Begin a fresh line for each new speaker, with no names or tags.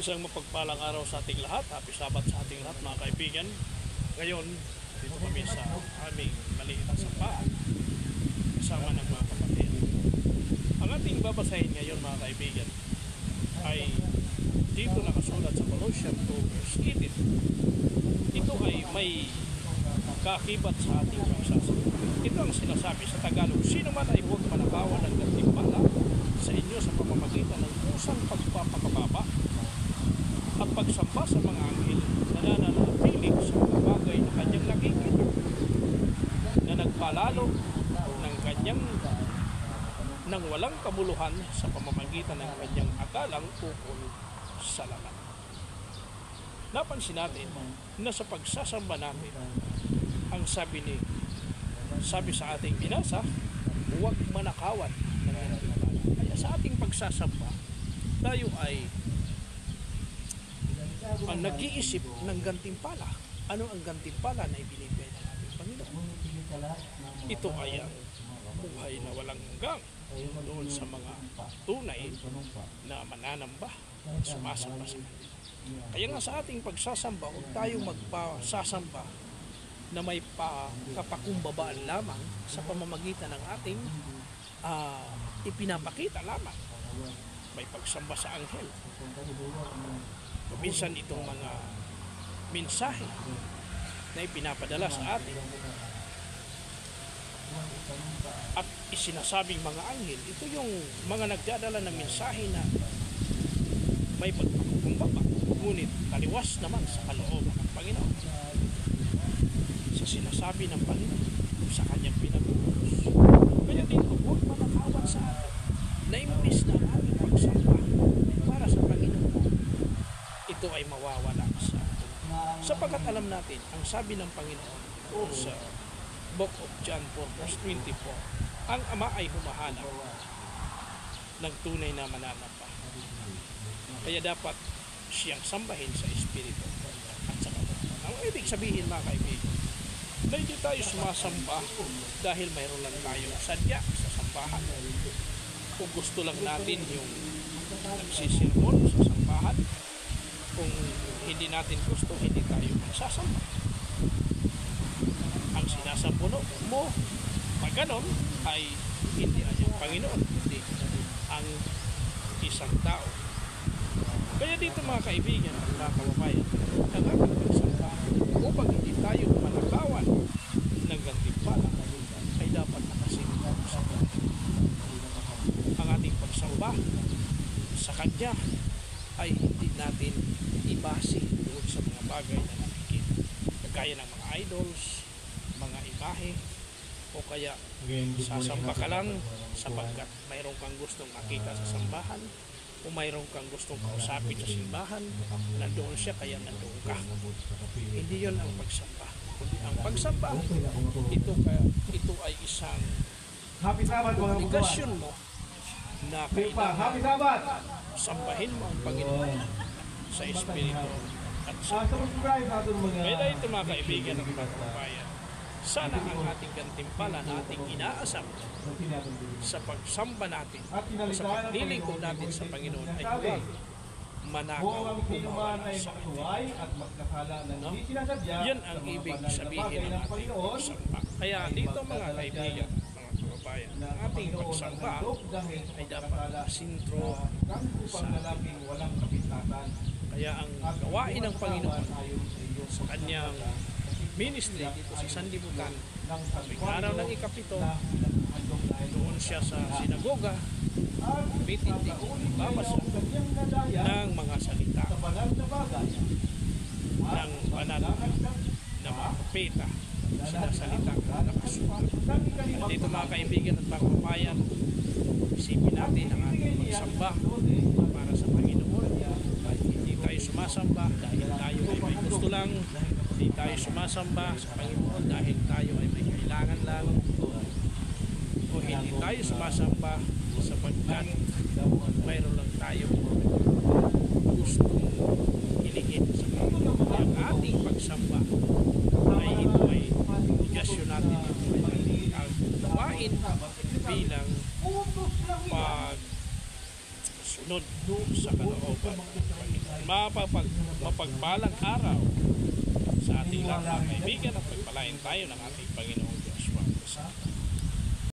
Isang mapagpalang araw sa ating lahat. Happy Sabat sa ating lahat mga kaibigan. Ngayon, dito kami sa aming maliit na sapa kasama ng mga kapatid. Ang ating babasahin ngayon mga kaibigan ay dito nakasulat sa Colossians 2:18. Ito ay may kakibat sa ating pagsasama. Ito ang sinasabi sa Tagalog: sino man ay huwag manakawan ng gantimpala sa inyo sa pamamagitan ng kusang pagpapakababa at pagsamba sa mga anghel na nananatiling sa mga bagay na kanyang nakikita, na nagpalalo ng kanyang nang walang kabuluhan sa pamamagitan ng kanyang akalang ukol sa laman. Napansin natin na sa pagsasamba natin, ang sabi sa ating binasa, huwag manakawan ng gantimpala. Kaya sa ating pagsasamba, tayo ay ang nag-iisip ng gantimpala. Ano ang gantimpala na ibinibigay ng ating Panginoon? Ito ay ang buhay na walang hanggang doon sa mga tunay na mananamba at sumasamba sa Kanya. Kaya nga sa ating pagsasamba, huwag tayong magpasasamba na may kapakumbabaan lamang sa pamamagitan ng ating ipinapakita lamang. May pagsamba sa anghel. Minsan itong mga mensahe na ipinapadala sa atin at isinasabing mga anghel, ito yung mga nagdadala ng mensahe na may pagpapakumbaba, ngunit taliwas naman sa kalooban ng Panginoon, sa sinasabi ng Panginoon, sa kanyang pinag-utos. Kaya dito, huwag manakawan sa atin na imbis na ating pagsamba para sa Panginoon, ito ay mawawala sa atin. Sapagkat alam natin, ang sabi ng Panginoon sa Book of John 4:24, ang Ama ay humahanap ng tunay na mananamba. Kaya dapat siyang sambahin sa Espiritu at sa katotohanan. Ang ibig sabihin mga kaibigan, na hindi tayo sumasamba dahil mayroon lang tayong sadya sa sambahan. Kung gusto lang natin yung nagsisilmon sa sambahan, kung hindi natin gusto, hindi tayo magsasamba. Ang sinasampuno mo pag ganon ay hindi ang Panginoon, hindi ang isang tao. Kaya dito mga kaibigan at mga kababayan, ang ating pagsamba upang hindi tayo manakawan ng gantimpala ay dapat nakasimula sa Kanya. Ang ating pagsamba sa Kanya ay hindi natin ibase doon sa mga bagay na nakikita, kagaya ng mga idols, mga imahe, o kaya sasamba ka lang sapagkat mayroon kang gustong makita sa sambahan, o mayroon kang gustong kausapin sa simbahan, nandoon siya kaya nandoon ka. Hindi yun ang pagsamba. Ang pagsamba, ito ay isang obligasyon mo na kailangan sambahin mo ang Panginoon sa Espiritu at sa kaya ito mga kaibigan ng pagpapayan, sana ang ating gantimpala na ating inaasam sa pagsamba natin, sa paglilingkod natin sa Panginoon ay huwag manakaw o mawala sa atin. No? Yan ang ibig sabihin ng ating pagsamba. Kaya dito mga kaibigan, mga kababayan, ang ating pagsamba ay dapat masintro sa ating walang kapitatan. Kaya ang gawain ng Panginoon sa kanyang ministry dito sa sanlibutan, tuwing araw ng ikapito, doon siya sa sinagoga, bitindig, babasa ng mga salita ng banal na mga propeta, sinasalita ng nakasulat. Dito mga kaibigan at mga kababayan, isipin natin ang ating pagsamba para sa Panginoon. Hindi tayo sumasamba dahil tayo ay may gusto lang, hindi tayo sumasamba sa Panginoon dahil tayo ay may kailangan lang, o hindi tayo sumasamba sapagkat mayroon lang tayo gustong hilingin sa Panginoon. Ang ating pagsamba ay ito ay obligasyon natin, ang gawain bilang pagsunod sa kalooban ng Panginoon. mapagpalang araw sa ating lahat mga kaibigan at pagpalain tayo ng ating Panginoong Diyos.